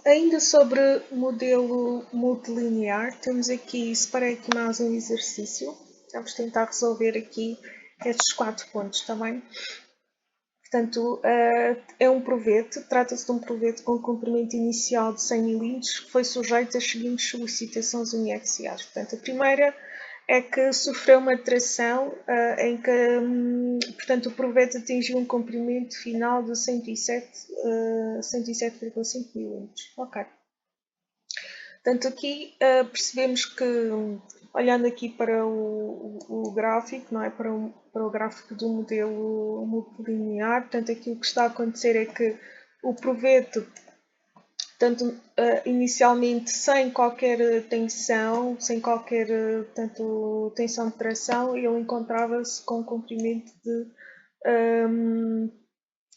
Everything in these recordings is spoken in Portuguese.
Ainda sobre modelo multilinear, temos aqui, separei aqui mais um exercício. Vamos tentar resolver aqui estes 4 pontos também. Portanto, é um provete, trata-se de um provete com comprimento inicial de 100 mm que foi sujeito às seguintes solicitações uniaxiais. Portanto, a primeira é que sofreu uma tração em que, portanto, o provete atingiu um comprimento final de 107,5 mm. Ok. Portanto, aqui percebemos que, olhando aqui para o gráfico, não é? Para o gráfico do modelo multilinear, portanto, aqui o que está a acontecer é que o provete, tanto inicialmente sem qualquer tensão, sem qualquer tensão de tração, ele encontrava-se com um comprimento de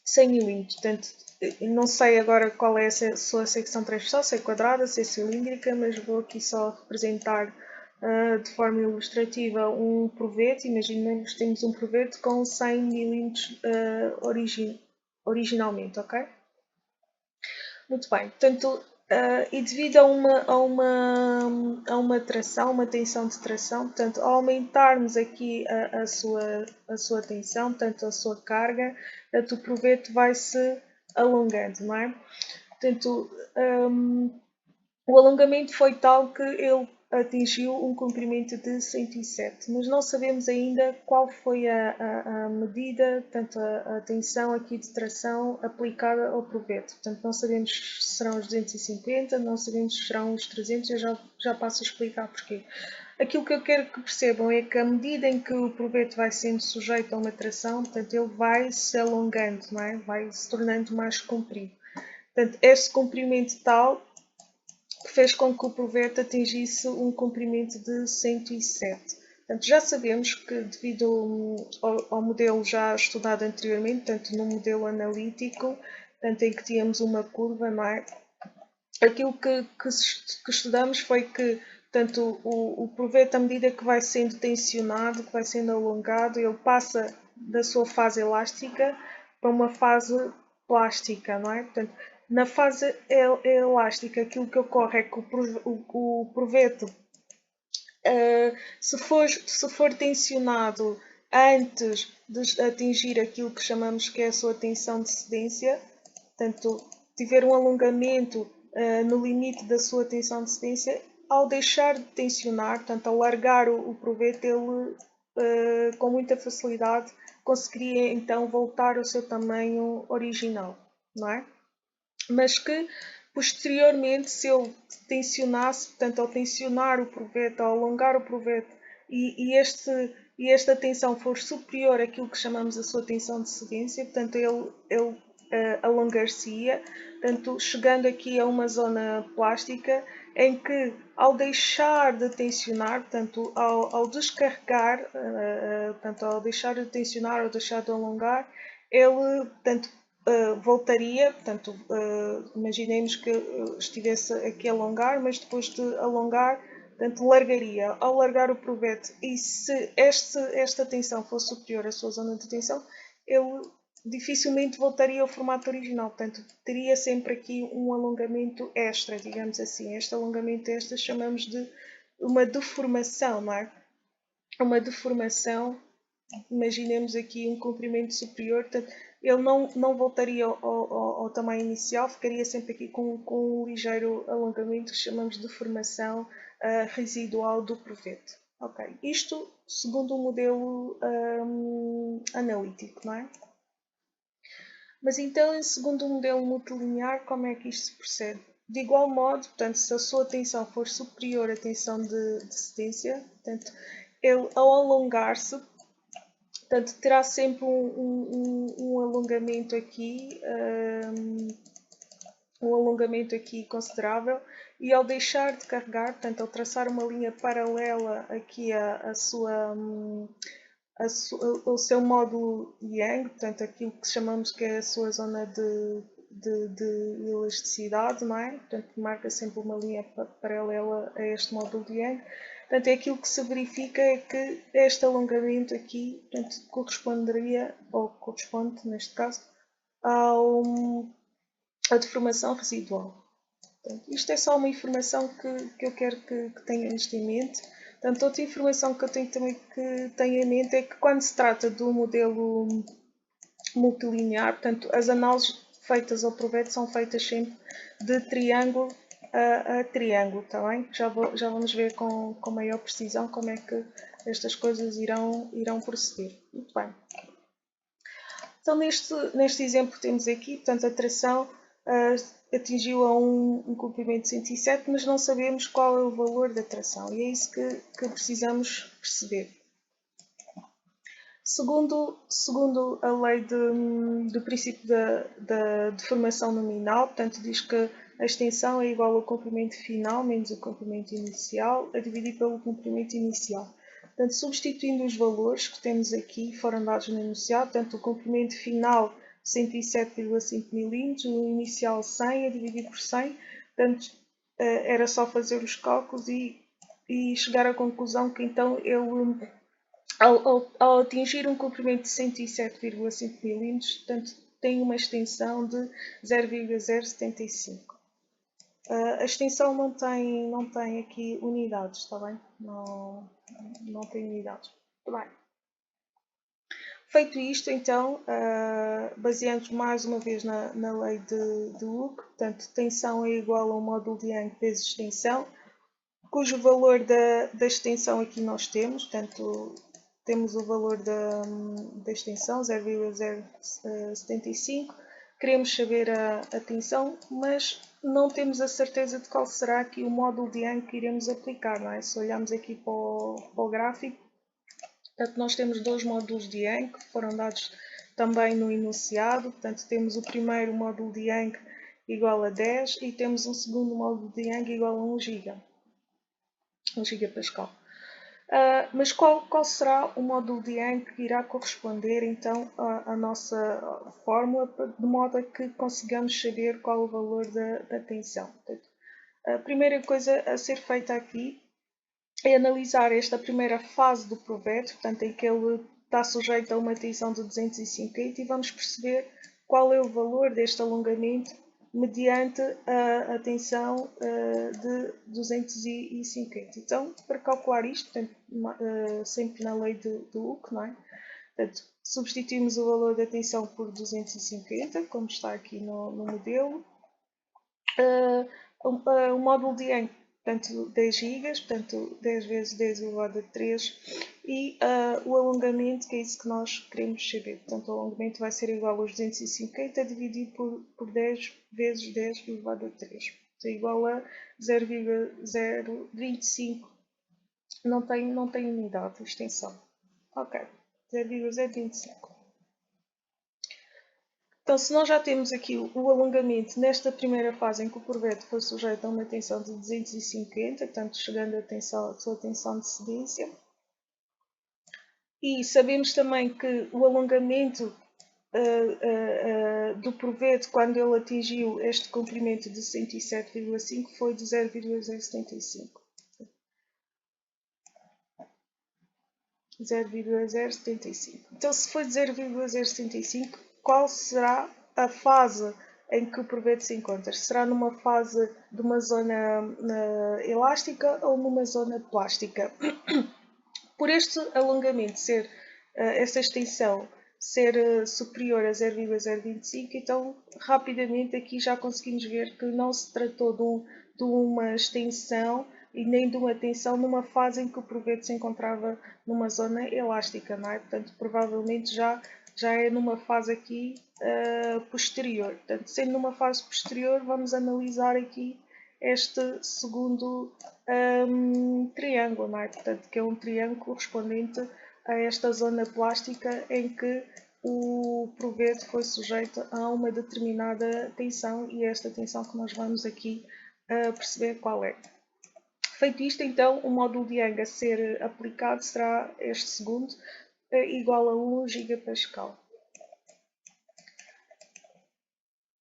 100 mm. Portanto, não sei agora qual é a sua secção transversal, se é quadrada, se é cilíndrica, mas vou aqui só representar de forma ilustrativa um provete. Imaginemos que temos um provete com 100 mm originalmente, ok? Muito bem, portanto, e devido a uma tração, uma tensão de tração, portanto, ao aumentarmos aqui a sua tensão, portanto, a sua carga, portanto, o provete vai se alongando, não é? Portanto, o alongamento foi tal que ele atingiu um comprimento de 107, mas não sabemos ainda qual foi a medida, portanto, a tensão aqui de tração aplicada ao provete. Portanto, não sabemos se serão os 250, não sabemos se serão os 300, eu já passo a explicar porquê. Aquilo que eu quero que percebam é que à medida em que o provete vai sendo sujeito a uma tração, portanto, ele vai se alongando, não é? Vai se tornando mais comprido. Portanto, este comprimento tal que fez com que o provete atingisse um comprimento de 107. Portanto, já sabemos que, devido ao modelo já estudado anteriormente, tanto no modelo analítico, tanto em que tínhamos uma curva, não é? Aquilo que estudamos foi que, tanto o provete, à medida que vai sendo tensionado, que vai sendo alongado, ele passa da sua fase elástica para uma fase plástica, não é? Portanto, na fase elástica, aquilo que ocorre é que o provete, se for tensionado antes de atingir aquilo que chamamos que é a sua tensão de cedência, portanto, tiver um alongamento no limite da sua tensão de cedência, ao deixar de tensionar, portanto, ao largar o provete, ele com muita facilidade conseguiria então voltar ao seu tamanho original, não é? Mas que posteriormente, se eu tensionasse, portanto, ao tensionar o provete, ao alongar o provete e esta tensão for superior àquilo que chamamos a sua tensão de cedência, portanto, ele alongar-se-ia, portanto, chegando aqui a uma zona plástica em que, ao deixar de tensionar, portanto, ao descarregar, portanto, ao deixar de tensionar ou deixar de alongar, ele, portanto, voltaria, portanto, imaginemos que estivesse aqui a alongar, mas depois de alongar, portanto, largaria. Ao largar o provete, e se esta tensão fosse superior à sua zona de tensão, ele dificilmente voltaria ao formato original. Portanto, teria sempre aqui um alongamento extra, digamos assim. Este alongamento extra chamamos de uma deformação, não é? Uma deformação, imaginemos aqui um comprimento superior, portanto, ele não voltaria ao tamanho inicial, ficaria sempre aqui com um ligeiro alongamento que chamamos de deformação residual do provete. Ok, isto segundo o modelo analítico, não é? Mas então, segundo o modelo multilinear, como é que isto se procede? De igual modo, portanto, se a sua tensão for superior à tensão de cedência, portanto, ele ao alongar-se, portanto, terá sempre um alongamento aqui, considerável, e ao deixar de carregar, portanto, ao traçar uma linha paralela aqui ao seu módulo Young, portanto, aquilo que chamamos que é a sua zona de elasticidade, não é? Portanto, marca sempre uma linha paralela a este módulo de Young. Portanto, é aquilo que se verifica é que este alongamento aqui, portanto, corresponderia, ou corresponde, neste caso, à deformação residual. Portanto, isto é só uma informação que eu quero que tenham isto em mente. Portanto, outra informação que eu tenho também que tenho em mente é que quando se trata do modelo multilinear, portanto, as análises feitas ao proveito são feitas sempre de triângulo a triângulo, está bem? Já vamos ver com maior precisão como é que estas coisas irão proceder. Muito bem. Então, neste exemplo temos aqui, portanto, a tração atingiu a um comprimento de 107, mas não sabemos qual é o valor da tração, e é isso que precisamos perceber. Segundo a lei do princípio da deformação nominal, portanto, diz que a extensão é igual ao comprimento final menos o comprimento inicial, a dividir pelo comprimento inicial. Portanto, substituindo os valores que temos aqui, foram dados no enunciado, portanto, o comprimento final 107,5 mm, o inicial 100, a dividir por 100, portanto, era só fazer os cálculos e chegar à conclusão que então ele ao atingir um comprimento de 107,5 mm, portanto, tem uma extensão de 0,075. A extensão não tem aqui unidades, está bem? Não tem unidades. Muito bem. Feito isto, então, baseando mais uma vez na lei de Hooke, portanto, tensão é igual ao módulo de Young vezes extensão, cujo valor da extensão aqui nós temos, portanto, temos o valor da extensão, 0,075. Queremos saber a tensão, mas não temos a certeza de qual será aqui o módulo de Young que iremos aplicar, não é? Se olharmos aqui para o gráfico, portanto, nós temos dois módulos de Young que foram dados também no enunciado. Portanto, temos o primeiro módulo de Young igual a 10 e temos um segundo módulo de Young igual a 1 gigapascal. Mas qual será o módulo de Young que irá corresponder então à nossa fórmula, de modo a que consigamos saber qual o valor da tensão? Portanto, a primeira coisa a ser feita aqui é analisar esta primeira fase do provérbio, portanto, em que ele está sujeito a uma tensão de 250, e vamos perceber qual é o valor deste alongamento mediante a tensão de 250. Então, para calcular isto, sempre na lei do Hooke, não é? Portanto, substituímos o valor da tensão por 250, como está aqui no modelo. O módulo de Young, portanto, 10 GB, portanto, 10 vezes 10 elevado a 3, e o alongamento, que é isso que nós queremos saber. Portanto, o alongamento vai ser igual aos 250 dividido por 10 vezes 10 elevado a 3. É igual a 0,025. Não tem unidade de extensão. Ok, 0,025. Então, se nós já temos aqui o alongamento nesta primeira fase em que o provérbio foi sujeito a uma tensão de 250, portanto, chegando à sua tensão de cedência, e sabemos também que o alongamento do provérbio, quando ele atingiu este comprimento de 107,5, foi de 0,075. 0,075. Então, se foi de 0,075, qual será a fase em que o provérbio se encontra? Será numa fase de uma zona elástica ou numa zona plástica? Por este alongamento ser, esta extensão ser superior a 0,025, então rapidamente aqui já conseguimos ver que não se tratou de uma extensão e nem de uma tensão numa fase em que o provérbio se encontrava numa zona elástica, não é? Portanto, provavelmente já é numa fase aqui posterior. Portanto, sendo numa fase posterior, vamos analisar aqui este segundo triângulo, não é? Portanto, que é um triângulo correspondente a esta zona plástica em que o provérbio foi sujeito a uma determinada tensão, e é esta tensão que nós vamos aqui perceber qual é. Feito isto, então, o módulo de Young a ser aplicado será este segundo, igual a 1 gigapascal.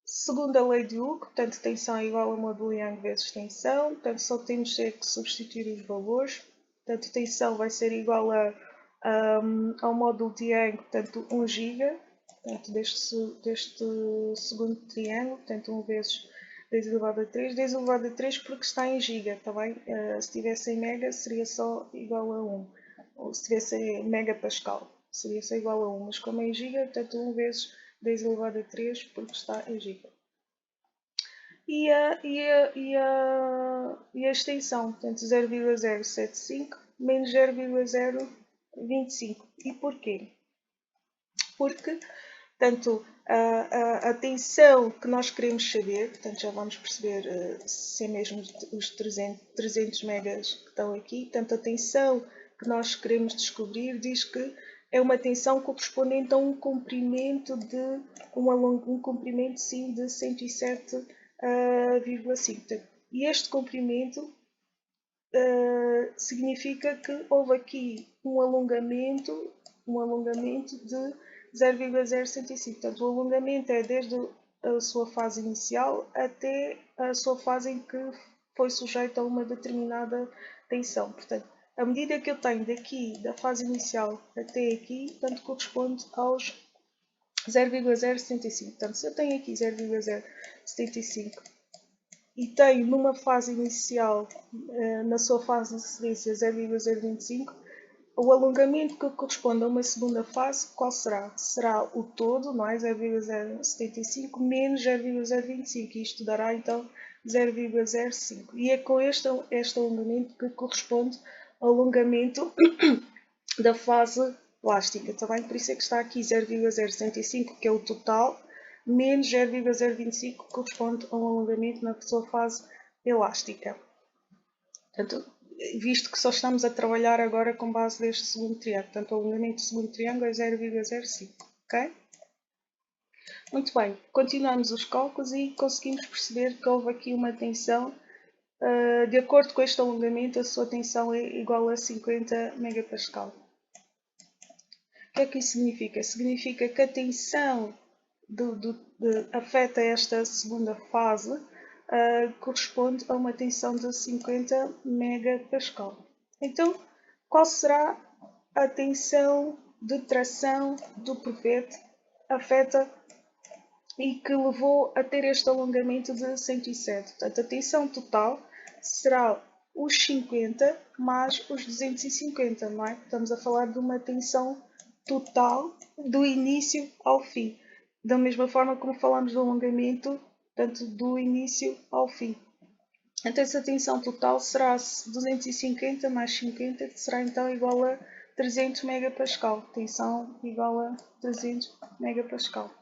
Segundo a lei de Hooke, portanto, tensão é igual a módulo Young vezes tensão, portanto, só temos que substituir os valores. Portanto, tensão vai ser igual ao módulo de Young, portanto, 1 GB, portanto, deste segundo triângulo, portanto, 1 vezes 10 elevado a 3. 10 elevado a 3 porque está em giga, está bem? Se tivesse em mega seria só igual a 1. Ou se tivesse em megapascal seria só igual a 1. Mas como é em giga, portanto 1 vezes 10 elevado a 3 porque está em giga. E a extensão, portanto 0,075 menos 0,025. E porquê? Porque, portanto, a tensão que nós queremos saber, portanto já vamos perceber se é mesmo os 300 megas que estão aqui, portanto a tensão que nós queremos descobrir diz que é uma tensão correspondente a um comprimento de um comprimento sim de 107,5. E este comprimento significa que houve aqui um alongamento de 0,065. Portanto, o alongamento é desde a sua fase inicial até a sua fase em que foi sujeito a uma determinada tensão. Portanto, a medida que eu tenho daqui, da fase inicial até aqui, portanto, corresponde aos 0,075. Portanto, se eu tenho aqui 0,075 e tenho numa fase inicial, na sua fase de cedência 0,025, o alongamento que corresponde a uma segunda fase, qual será? Será o todo, não é? 0,075 menos 0,025, e isto dará então 0,05. E é com este alongamento que corresponde ao alongamento da fase plástica, está bem? Por isso é que está aqui 0,065, que é o total, menos 0,025, que corresponde a um alongamento na sua fase elástica. Portanto, visto que só estamos a trabalhar agora com base deste segundo triângulo, portanto, o alongamento do segundo triângulo é 0,05, ok? Muito bem, continuamos os cálculos e conseguimos perceber que houve aqui uma tensão, de acordo com este alongamento, a sua tensão é igual a 50 megapascal. O que é que isso significa? Significa que a tensão afeta esta segunda fase corresponde a uma tensão de 50 megapascal. Então, qual será a tensão de tração do provete afeta e que levou a ter este alongamento de 107? Portanto, a tensão total será os 50 mais os 250, não é? Estamos a falar de uma tensão total do início ao fim. Da mesma forma como falamos do alongamento, portanto, do início ao fim. Então, essa tensão total será 250 mais 50, que será então igual a 300 megapascal. Tensão igual a 300 megapascal.